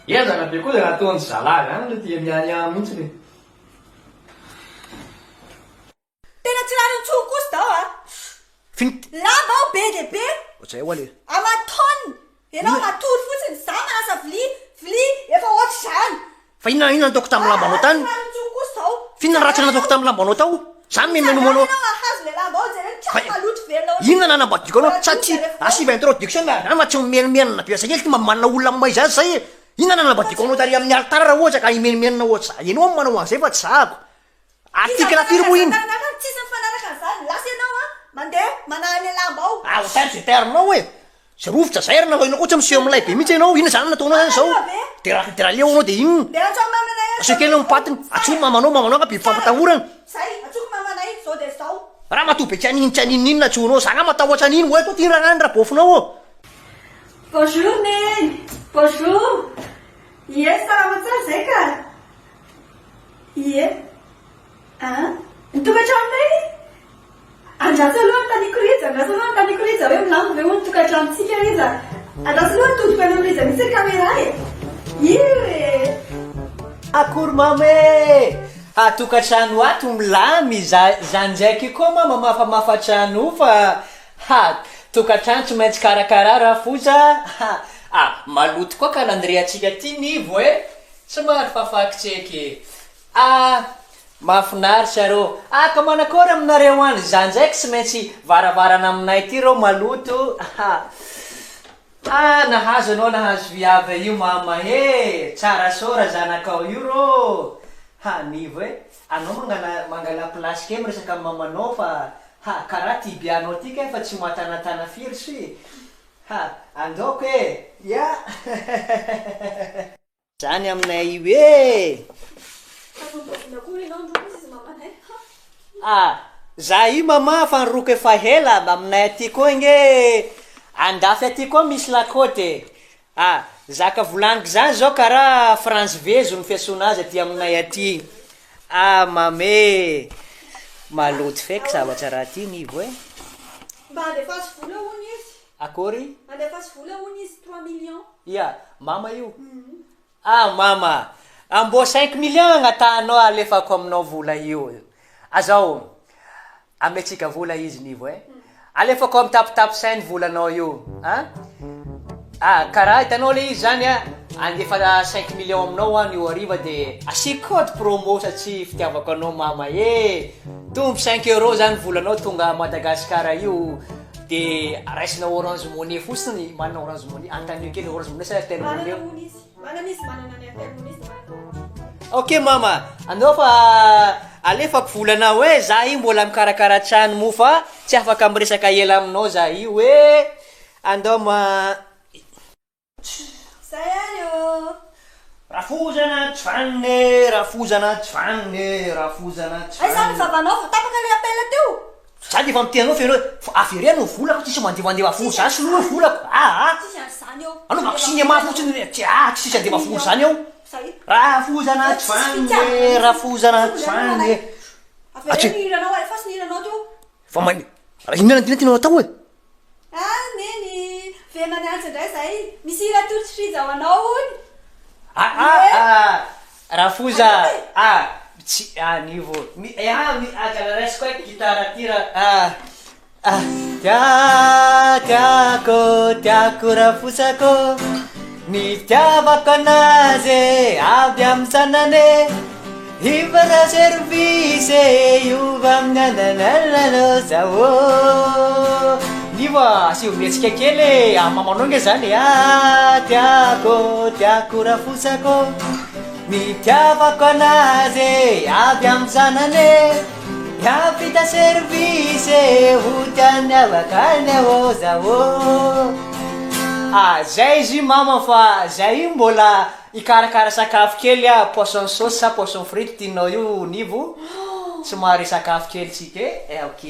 Ezana be koa dia nataony zalaga any le dia mianiany mihitsy. Tena tsy raha nitsoko kosa dao a. Lamba ao be dia be. Ohatr'izay ho ale. Amatony. Ianao matory fotsiny za manasa vilia efa ohatr'izany. Fa inona nataoko tamin'ny lambanao tany? Raha nitsoko kosa dao. Fiinona raha tsy nataoko tamin'ny lambanao tao? Za memenomanao. Ahazo le lamba ao jereny tsy maloto velona. Inona nanambadiko anao? Satria asiva introduction na ma tsy mimenimena be sa kely manana olona amin'ny maizazy zay. Inona nanambadiko anao tary amin'ny altara raha ohatra ka imenimenina ohatr'izay. Ianao manao an'izay fa tsy zahako. Article firy moa iny? Tsisy mifanaraka an'izany. Lasa ianao a mandeha manala le lamba ao. Ah, ohatany zay terinao hoe. Sy rovitra zairina fa ianao koa tsy miseho amin'ilay be mihitsy ianao. Inona zany nataonao zany zao? Dia raha leo anao dia ino? Dia atsoko mamanay. Asakely mipatiny. Atsoko mamanao ka be fampatahorana. Zay, atsoko mamanay zao dia zao. Raha matoa be tsaninina atsoinao. Zana matahotra an'iny hoe to ty raha raha bofinao ao. Bonjour Nene. Bonjour. Yes, salamat tsara zay ka. Ie. Ny andraso aloha ny taniko Rija, hoe milambo ve hono tokantranontsika Rija. Andraso aloha todiko anao Rija, misy caméra e. Ie. Akory mame, tokantrano ato milamy, zany ndraiky koa mama mafamafatrano fa tokantrano tsy maintsy karakara rafoza. Maloto koa calendrier-ntsika ty nivo e, somary fafakitseky. Mahafinaritra rô. Ka manakory aminareo any, zany ndraiky tsy maintsy varavarana aminay ty rô maloto. Nahazo anao nahazo viavy io mama e, tsara sora zanakao io rô. Nivo e, anao mangala plasy ke miresaka amin'ny mamanao fa karaha ty bianao tika fa tsy mahatanatana firy sy. Andoko e, ya. Zany aminay io e. Za io mama fa niroko efa hela aminay aty koa nge andafy aty koa misy lakote. Zaka volaniko zany zao karaha France vezo ny fiasona azy aty aminay aty. Mame maloto feky zavatra raha ty nivo e. Mba andefasy vola hono izy. Akory? Andefasy vola hono izy 3 millions. Ya, mama io. Mama, ambo 5 millions agnatanao alefako aminao vola io. Azao, ametsika vola izy nivo e. Alefako amin'ny tapitapy sainy volanao io. Karaha hitanao le izy zany andefa 5 millions aminao any io ariva dia asiko code promo satria fitiavako anao mama e. Tombo 5 € zany volanao tonga Madagasikara io. Dia raisinao Orange Money fotsiny, manana Orange Money. Antanio kely Orange Money sa Airtel Money. Manana Airtel Money. Ok mama, andao fa alefako volanao hoe za io mbola mikarakara trano mo fa tsy afaka miresaka ela aminao za io e. Andao Zay ayo. Rafozana tfanne. Ay zany vavanao tapaka le appel teo. Za dia efa mitenanao fe anao aferianao volako tsisy mandevandeva fo zany sy loha volako. Tsisy an'izany eo. Anao mako cinéma fotsiny tsisy andeva fo zany ao. Rafozana tfanne. Averiranao e, fa sy niranao teo. Fa inona tianao atao e? Neny, venany antsy indray zay. Misy hira totry ho anao hony. Rafoza, nivo. Resiko e gitara tira. Tiako rafozako, nitiavako anazy avy amin'ny sanane. Hivara service iova amin'ny andanananao zao. Nivo asio mihetsika kely mamanao nge zany. Tiako rafozako, nitiavako anazy avy amin'ny zanane. Yapita service ho tianiavaka ny ao zao. Zay izy mama fa zay io mbola ikarakara sakafo kely poisson sauce sa poisson frite tianao io nivo. Somary sakafo kely tsika e. Ok.